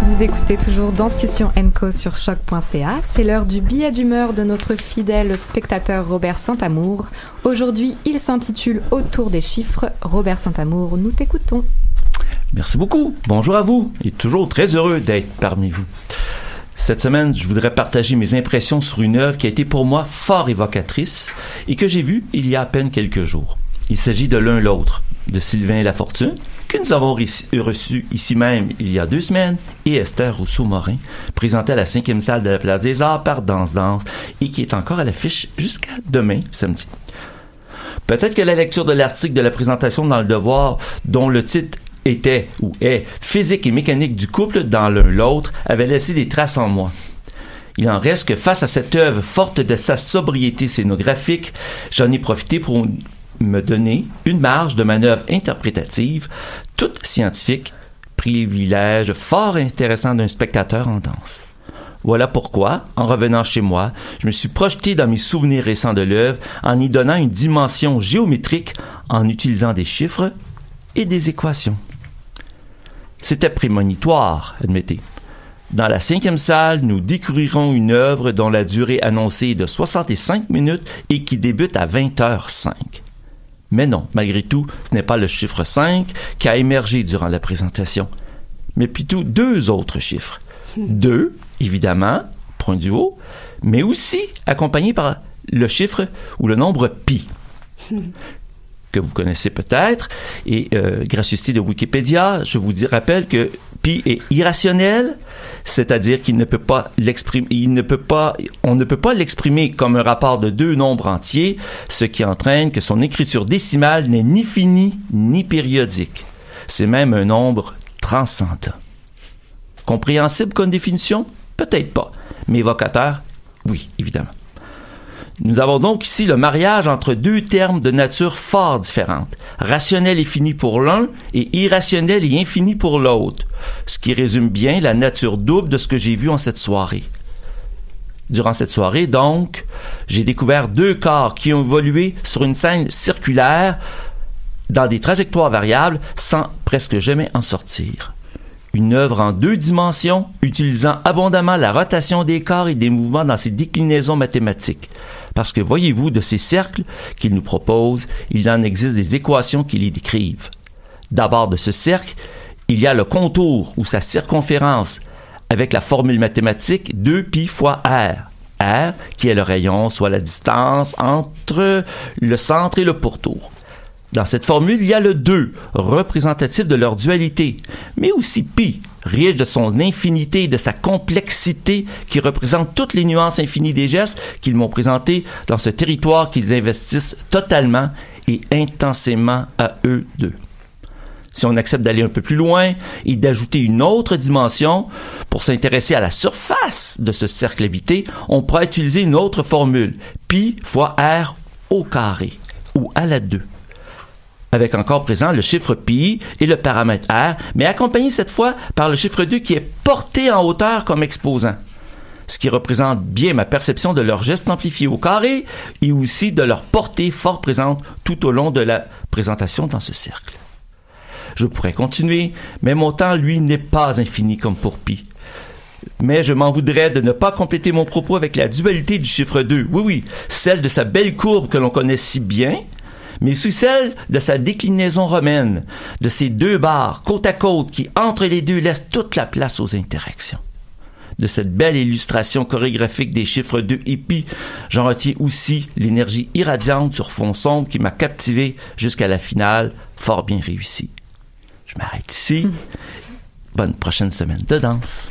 Vous écoutez toujours Danscussion & Co sur choc.ca. C'est l'heure du billet d'humeur de notre fidèle spectateur Robert Saint-Amour. Aujourd'hui, il s'intitule Autour des chiffres. Robert Saint-Amour, nous t'écoutons. Merci beaucoup. Bonjour à vous et toujours très heureux d'être parmi vous. Cette semaine, je voudrais partager mes impressions sur une œuvre qui a été pour moi fort évocatrice et que j'ai vue il y a à peine quelques jours. Il s'agit de L'un l'autre, de Sylvain Lafortune, que nous avons reçu ici même il y a 2 semaines, et Esther Rousseau-Morin, présentée à la 5e salle de la Place des Arts par Danse et qui est encore à l'affiche jusqu'à demain, samedi. Peut-être que la lecture de l'article de la présentation dans Le Devoir, dont le titre était ou est « Physique et mécanique du couple dans l'un l'autre » avait laissé des traces en moi. Il en reste que face à cette œuvre forte de sa sobriété scénographique, j'en ai profité pour me donner une marge de manœuvre interprétative, toute scientifique, privilège fort intéressant d'un spectateur en danse. Voilà pourquoi, en revenant chez moi, je me suis projeté dans mes souvenirs récents de l'œuvre en y donnant une dimension géométrique en utilisant des chiffres et des équations. C'était prémonitoire, admettez. Dans la 5e salle, nous découvrirons une œuvre dont la durée annoncée est de 65 minutes et qui débute à 20h05. Mais non, malgré tout, ce n'est pas le chiffre 5 qui a émergé durant la présentation, mais plutôt 2 autres chiffres. 2, évidemment, point du haut, mais aussi accompagné par le chiffre ou le nombre pi, que vous connaissez peut-être, et gracieuseté de Wikipédia, je vous rappelle que pi est irrationnel, c'est-à-dire qu'il ne peut pas l'exprimer, on ne peut pas l'exprimer comme un rapport de 2 nombres entiers, ce qui entraîne que son écriture décimale n'est ni finie ni périodique. C'est même un nombre transcendant. Compréhensible comme définition? Peut-être pas, mais évocateur? Oui, évidemment. Nous avons donc ici le mariage entre 2 termes de nature fort différente, rationnel et fini pour l'un et irrationnel et infini pour l'autre, ce qui résume bien la nature double de ce que j'ai vu en cette soirée. Durant cette soirée, donc, j'ai découvert 2 corps qui ont évolué sur une scène circulaire dans des trajectoires variables sans presque jamais en sortir. Une œuvre en 2 dimensions, utilisant abondamment la rotation des corps et des mouvements dans ses déclinaisons mathématiques. Parce que voyez-vous, de ces cercles qu'il nous propose, il en existe des équations qui les décrivent. D'abord, de ce cercle, il y a le contour ou sa circonférence, avec la formule mathématique 2π fois r. R, qui est le rayon, soit la distance entre le centre et le pourtour. Dans cette formule, il y a le 2, représentatif de leur dualité, mais aussi pi, riche de son infinité et de sa complexité, qui représente toutes les nuances infinies des gestes qu'ils m'ont présentés dans ce territoire qu'ils investissent totalement et intensément à eux deux. Si on accepte d'aller un peu plus loin et d'ajouter une autre dimension, pour s'intéresser à la surface de ce cercle habité, on pourra utiliser une autre formule, pi fois r au carré, ou à la 2. Avec encore présent le chiffre pi et le paramètre r, mais accompagné cette fois par le chiffre 2 qui est porté en hauteur comme exposant, ce qui représente bien ma perception de leur geste amplifié au carré et aussi de leur portée fort présente tout au long de la présentation dans ce cercle. Je pourrais continuer, mais mon temps, lui, n'est pas infini comme pour pi. Mais je m'en voudrais de ne pas compléter mon propos avec la dualité du chiffre 2. Oui, celle de sa belle courbe que l'on connaît si bien, mais aussi celle de sa déclinaison romaine, de ces 2 barres côte à côte qui, entre les 2, laissent toute la place aux interactions. De cette belle illustration chorégraphique des chiffres 2 et pi, j'en retiens aussi l'énergie irradiante sur fond sombre qui m'a captivé jusqu'à la finale, fort bien réussie. Je m'arrête ici. Bonne prochaine semaine de danse.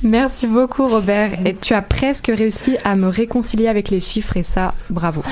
Merci beaucoup, Robert. Et tu as presque réussi à me réconcilier avec les chiffres et ça, bravo.